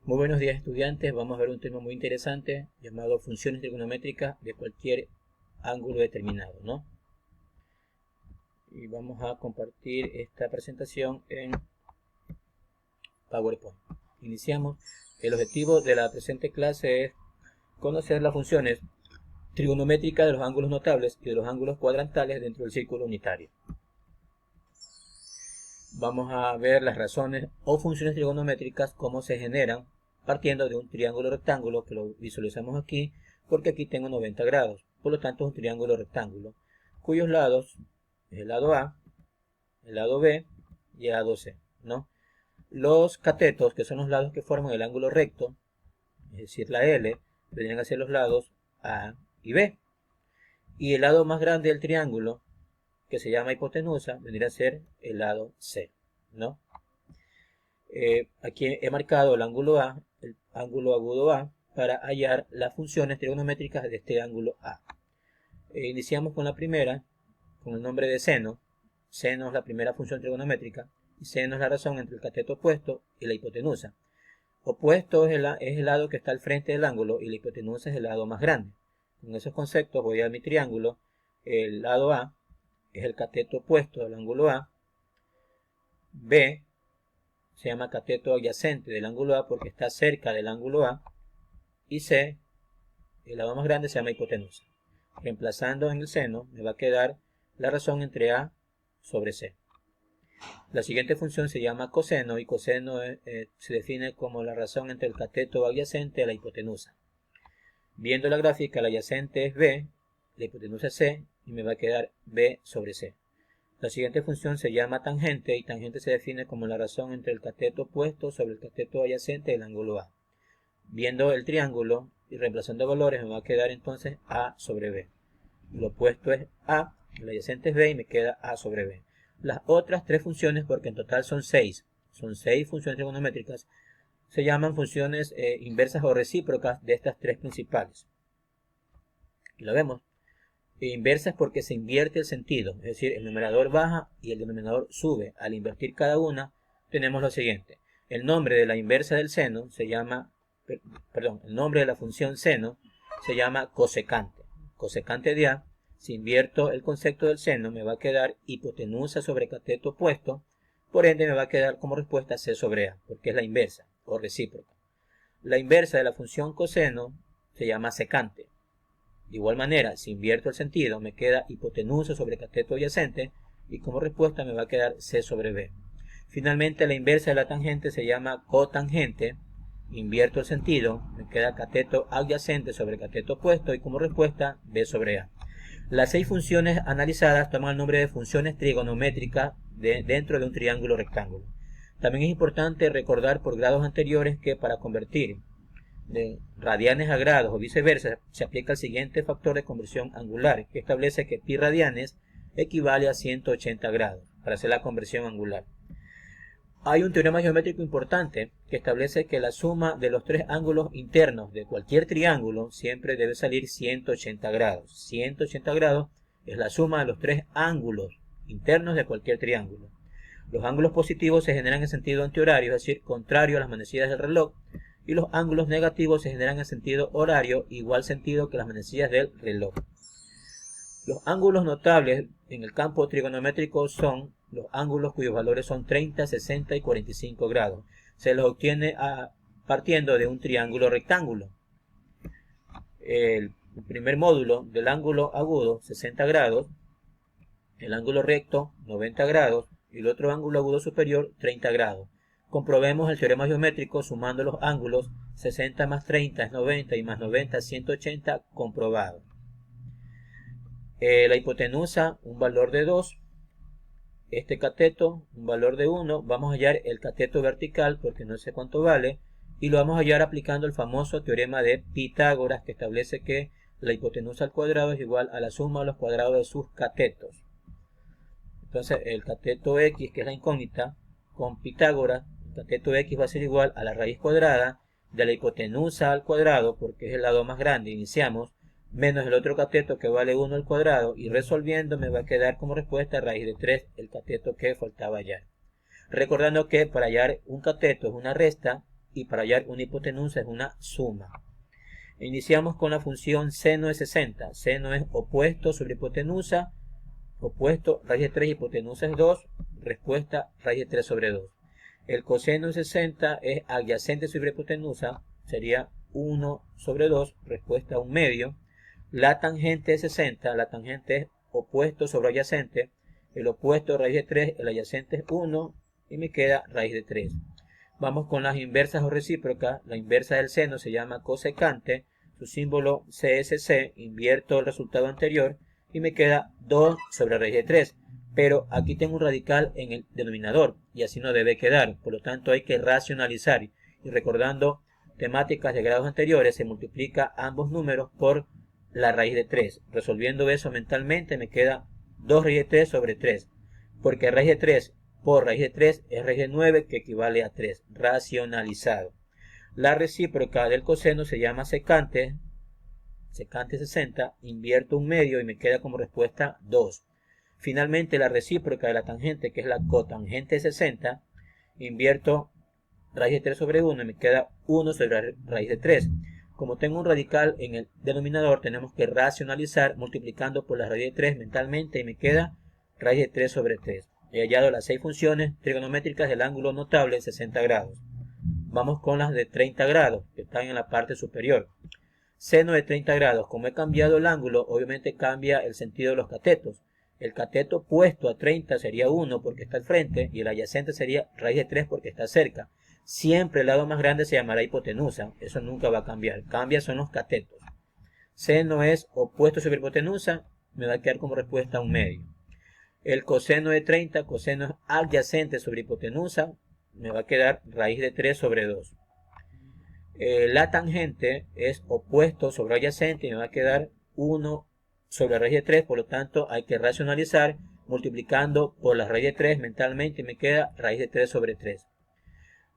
Muy buenos días, estudiantes. Vamos a ver un tema muy interesante llamado funciones trigonométricas de cualquier ángulo determinado, ¿no? Y vamos a compartir esta presentación en PowerPoint. Iniciamos. El objetivo de la presente clase es conocer las funciones trigonométricas de los ángulos notables y de los ángulos cuadrantales dentro del círculo unitario. Vamos a ver las razones o funciones trigonométricas, cómo se generan partiendo de un triángulo rectángulo, que lo visualizamos aquí, porque aquí tengo 90 grados. Por lo tanto es un triángulo rectángulo, cuyos lados es el lado A, el lado B y el lado C, ¿no? Los catetos, que son los lados que forman el ángulo recto, es decir, la L, vendrían a ser los lados A y B. Y el lado más grande del triángulo, que se llama hipotenusa, vendría a ser el lado C, ¿no? Aquí he marcado el ángulo A, el ángulo agudo A, para hallar las funciones trigonométricas de este ángulo A. Iniciamos con la primera, con el nombre de seno. Seno es la primera función trigonométrica, y seno es la razón entre el cateto opuesto y la hipotenusa. Opuesto es el lado que está al frente del ángulo, y la hipotenusa es el lado más grande. Con esos conceptos voy a mi triángulo. El lado A es el cateto opuesto del ángulo A. B se llama cateto adyacente del ángulo A porque está cerca del ángulo A. Y C, el lado más grande, se llama hipotenusa. Reemplazando en el seno, me va a quedar la razón entre A sobre C. La siguiente función se llama coseno, y coseno se define como la razón entre el cateto adyacente a la hipotenusa. Viendo la gráfica, la adyacente es B, la hipotenusa es C, y me va a quedar B sobre C. La siguiente función se llama tangente, y tangente se define como la razón entre el cateto opuesto sobre el cateto adyacente del ángulo A. Viendo el triángulo y reemplazando valores, me va a quedar entonces A sobre B. Lo opuesto es A, el adyacente es B y me queda A sobre B. Las otras tres funciones, porque en total son 6 funciones trigonométricas, se llaman funciones inversas o recíprocas de estas tres principales. Y lo vemos. Inversas porque se invierte el sentido, es decir, el numerador baja y el denominador sube. Al invertir cada una, tenemos lo siguiente. El nombre de la inversa del seno se llama, el nombre de la función seno se llama cosecante. Cosecante de A, si invierto el concepto del seno, me va a quedar hipotenusa sobre cateto opuesto, por ende me va a quedar como respuesta C sobre A, porque es la inversa o recíproca. La inversa de la función coseno se llama secante. De igual manera, si invierto el sentido, me queda hipotenusa sobre cateto adyacente y como respuesta me va a quedar C sobre B. Finalmente, la inversa de la tangente se llama cotangente. Invierto el sentido, me queda cateto adyacente sobre cateto opuesto y como respuesta B sobre A. Las 6 funciones analizadas toman el nombre de funciones trigonométricas dentro de un triángulo rectángulo. También es importante recordar por grados anteriores que para convertir de radianes a grados o viceversa, se aplica el siguiente factor de conversión angular, que establece que pi radianes equivale a 180 grados para hacer la conversión angular. Hay un teorema geométrico importante que establece que la suma de los tres ángulos internos de cualquier triángulo siempre debe salir 180 grados. 180 grados es la suma de los tres ángulos internos de cualquier triángulo. Los ángulos positivos se generan en sentido antihorario, es decir, contrario a las manecillas del reloj, y los ángulos negativos se generan en sentido horario, igual sentido que las manecillas del reloj. Los ángulos notables en el campo trigonométrico son los ángulos cuyos valores son 30, 60 y 45 grados. Se los obtiene partiendo de un triángulo rectángulo. El primer módulo del ángulo agudo, 60 grados, el ángulo recto, 90 grados, y el otro ángulo agudo superior, 30 grados. Comprobemos el teorema geométrico sumando los ángulos. 60 más 30 es 90 y más 90 es 180, comprobado. La hipotenusa, un valor de 2. Este cateto, un valor de 1. Vamos a hallar el cateto vertical porque no sé cuánto vale. Y lo vamos a hallar aplicando el famoso teorema de Pitágoras, que establece que la hipotenusa al cuadrado es igual a la suma de los cuadrados de sus catetos. Entonces el cateto X, que es la incógnita, con Pitágoras, el cateto X va a ser igual a la raíz cuadrada de la hipotenusa al cuadrado, porque es el lado más grande, iniciamos, menos el otro cateto que vale 1 al cuadrado, y resolviendo me va a quedar como respuesta raíz de 3, el cateto que faltaba hallar. Recordando que para hallar un cateto es una resta, y para hallar una hipotenusa es una suma. Iniciamos con la función seno de 60. Seno es opuesto sobre hipotenusa, opuesto, raíz de 3, hipotenusa es 2, respuesta raíz de 3 sobre 2. El coseno de 60 es adyacente sobre hipotenusa, sería 1 sobre 2, respuesta 1 medio. La tangente de 60, la tangente es opuesto sobre adyacente, el opuesto de raíz de 3, el adyacente es 1 y me queda raíz de 3. Vamos con las inversas o recíprocas. La inversa del seno se llama cosecante, su símbolo CSC, invierto el resultado anterior y me queda 2 sobre raíz de 3. Pero aquí tengo un radical en el denominador y así no debe quedar, por lo tanto hay que racionalizar. Y recordando temáticas de grados anteriores, se multiplica ambos números por la raíz de 3. Resolviendo eso mentalmente me queda 2 raíz de 3 sobre 3, porque raíz de 3 por raíz de 3 es raíz de 9, que equivale a 3, racionalizado. La recíproca del coseno se llama secante, secante 60, invierto un medio y me queda como respuesta 2. Finalmente la recíproca de la tangente, que es la cotangente 60, invierto raíz de 3 sobre 1 y me queda 1 sobre raíz de 3. Como tengo un radical en el denominador, tenemos que racionalizar multiplicando por la raíz de 3 mentalmente y me queda raíz de 3 sobre 3. He hallado las 6 funciones trigonométricas del ángulo notable en 60 grados. Vamos con las de 30 grados, que están en la parte superior. Seno de 30 grados. Como he cambiado el ángulo, obviamente cambia el sentido de los catetos. El cateto opuesto a 30 sería 1 porque está al frente y el adyacente sería raíz de 3 porque está cerca. Siempre el lado más grande se llamará hipotenusa. Eso nunca va a cambiar. Cambia son los catetos. Seno es opuesto sobre hipotenusa. Me va a quedar como respuesta 1 medio. El coseno de 30, coseno es adyacente sobre hipotenusa, me va a quedar raíz de 3 sobre 2. La tangente es opuesto sobre adyacente y me va a quedar 1 sobre raíz de 3, por lo tanto hay que racionalizar multiplicando por la raíz de 3 mentalmente y me queda raíz de 3 sobre 3.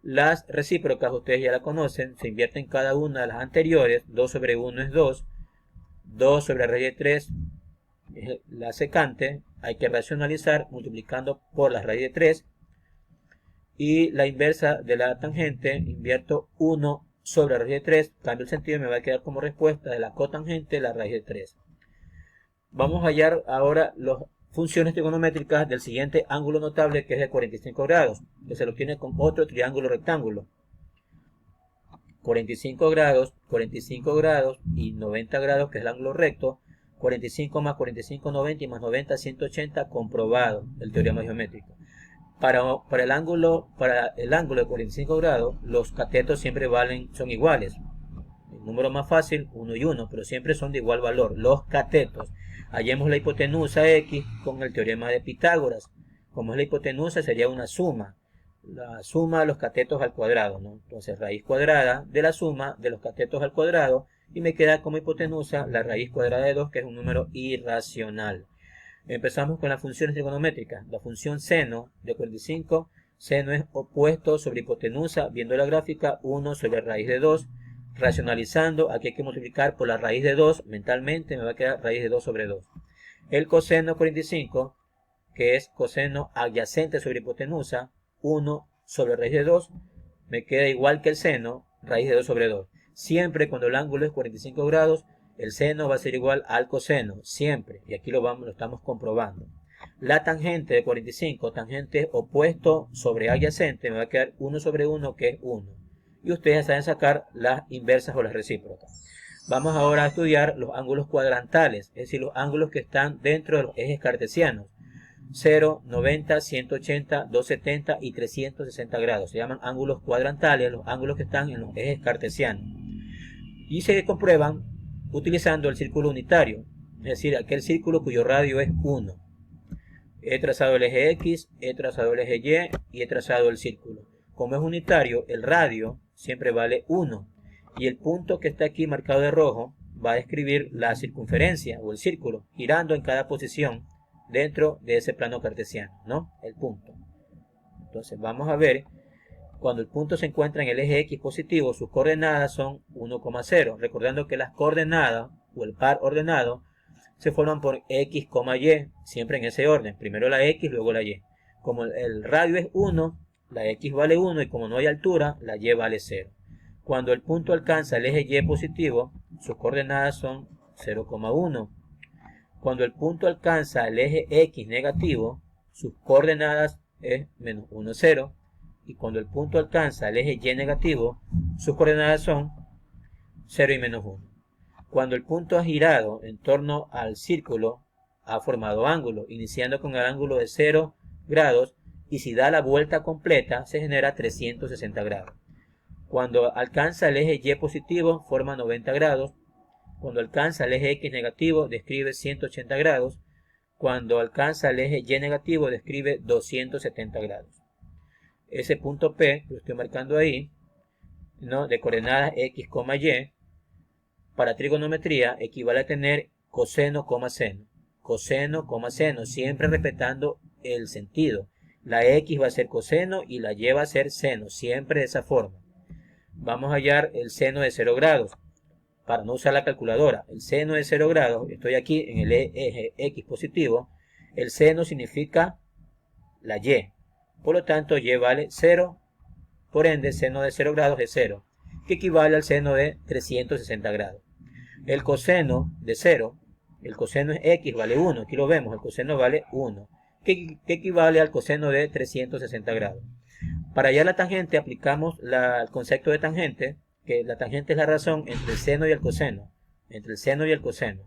Las recíprocas ustedes ya la conocen, se invierten cada una de las anteriores, 2 sobre 1 es 2, 2 sobre raíz de 3 es la secante, hay que racionalizar multiplicando por la raíz de 3 y la inversa de la tangente, invierto 1 sobre raíz de 3, cambio el sentido y me va a quedar como respuesta de la cotangente la raíz de 3. Vamos a hallar ahora las funciones trigonométricas del siguiente ángulo notable, que es de 45 grados, que se lo tiene con otro triángulo rectángulo. 45 grados y 90 grados, que es el ángulo recto. 45 más 45, 90 y más 90, 180, comprobado el teorema geométrico. Para el ángulo de 45 grados, los catetos siempre son iguales. El número más fácil, 1 y 1, pero siempre son de igual valor. Los catetos. Hallemos la hipotenusa X con el teorema de Pitágoras. Como es la hipotenusa, sería una suma. La suma de los catetos al cuadrado, ¿no? Entonces, raíz cuadrada de la suma de los catetos al cuadrado, y me queda como hipotenusa la raíz cuadrada de 2, que es un número irracional. Empezamos con las funciones trigonométricas. La función seno de 45, seno es opuesto sobre hipotenusa, viendo la gráfica, 1 sobre raíz de 2. Racionalizando, aquí hay que multiplicar por la raíz de 2, mentalmente me va a quedar raíz de 2 sobre 2. El coseno 45, que es coseno adyacente sobre hipotenusa, 1 sobre raíz de 2, me queda igual que el seno, raíz de 2 sobre 2. Siempre cuando el ángulo es 45 grados, el seno va a ser igual al coseno, siempre, y aquí lo estamos comprobando. La tangente de 45, tangente opuesto sobre adyacente, me va a quedar 1 sobre 1, que es 1. Y ustedes ya saben sacar las inversas o las recíprocas. Vamos ahora a estudiar los ángulos cuadrantales, es decir, los ángulos que están dentro de los ejes cartesianos. 0, 90, 180, 270 y 360 grados. Se llaman ángulos cuadrantales, los ángulos que están en los ejes cartesianos. Y se comprueban utilizando el círculo unitario, es decir, aquel círculo cuyo radio es 1. He trazado el eje X, he trazado el eje Y y he trazado el círculo. Como es unitario, el radio siempre vale 1. Y el punto que está aquí marcado de rojo va a describir la circunferencia o el círculo, girando en cada posición dentro de ese plano cartesiano, ¿no? El punto. Entonces vamos a ver, cuando el punto se encuentra en el eje X positivo, sus coordenadas son 1,0. Recordando que las coordenadas o el par ordenado se forman por X, Y, siempre en ese orden. Primero la X, luego la Y. Como el radio es 1, la x vale 1 y como no hay altura, la y vale 0. Cuando el punto alcanza el eje y positivo, sus coordenadas son 0,1. Cuando el punto alcanza el eje x negativo, sus coordenadas es menos 1, 0. Y cuando el punto alcanza el eje y negativo, sus coordenadas son 0 y menos 1. Cuando el punto ha girado en torno al círculo, ha formado ángulo, iniciando con el ángulo de 0 grados, y si da la vuelta completa, se genera 360 grados. Cuando alcanza el eje y positivo, forma 90 grados. Cuando alcanza el eje x negativo, describe 180 grados. Cuando alcanza el eje y negativo, describe 270 grados. Ese punto P, que lo estoy marcando ahí, ¿no?, de coordenadas x, y, para trigonometría equivale a tener coseno, seno. Coseno, seno, siempre respetando el sentido. La x va a ser coseno y la y va a ser seno, siempre de esa forma. Vamos a hallar el seno de 0 grados. Para no usar la calculadora, el seno de 0 grados, estoy aquí en el eje x positivo, el seno significa la y. Por lo tanto, y vale 0, por ende, seno de 0 grados es 0, que equivale al seno de 360 grados. El coseno de 0, el coseno es x, vale 1, aquí lo vemos, el coseno vale 1, que equivale al coseno de 360 grados. Para hallar la tangente aplicamos el concepto de tangente, que la tangente es la razón entre el seno y el coseno, entre el seno y el coseno.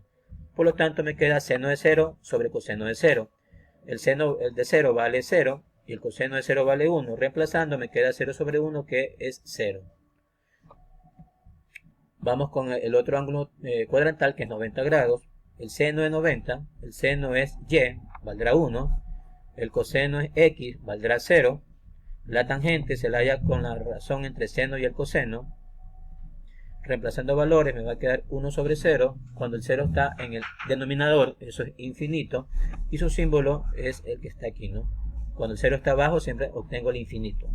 Por lo tanto me queda seno de 0 sobre coseno de 0. El seno de 0 vale 0 y el coseno de 0 vale 1. Reemplazando me queda 0 sobre 1, que es 0. Vamos con el otro ángulo cuadrantal, que es 90 grados. El seno de 90, el seno es y, valdrá 1. El coseno es x, valdrá 0. La tangente se la halla con la razón entre seno y el coseno. Reemplazando valores me va a quedar 1 sobre 0. Cuando el 0 está en el denominador, eso es infinito. Y su símbolo es el que está aquí, ¿no? Cuando el 0 está abajo, siempre obtengo el infinito.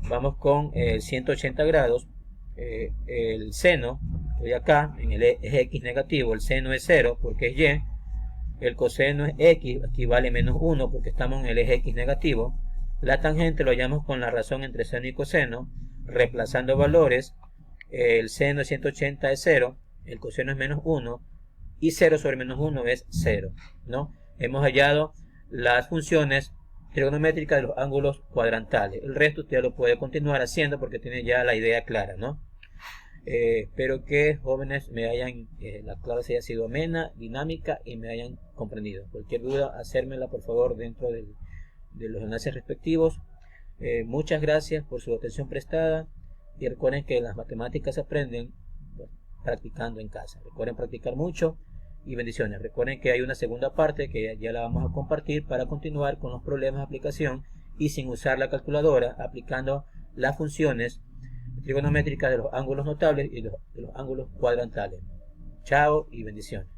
Vamos con 180 grados. El seno, estoy acá en el eje x negativo, el seno es 0 porque es y. El coseno es x, aquí vale menos 1 porque estamos en el eje x negativo. La tangente lo hallamos con la razón entre seno y coseno. Reemplazando valores, el seno de 180 es 0, el coseno es menos 1 y 0 sobre menos 1 es 0, ¿no? Hemos hallado las funciones trigonométricas de los ángulos cuadrantales. El resto usted lo puede continuar haciendo porque tiene ya la idea clara, ¿no? Espero que jóvenes la clase haya sido amena, dinámica y me hayan comprendido. Cualquier duda, hacérmela por favor dentro de los enlaces respectivos. Muchas gracias por su atención prestada y recuerden que las matemáticas se aprenden practicando en casa. Recuerden practicar mucho y bendiciones. Recuerden que hay una segunda parte que ya la vamos a compartir para continuar con los problemas de aplicación y sin usar la calculadora, aplicando las funciones trigonométricas de los ángulos notables y de los ángulos cuadrantales. Chao y bendiciones.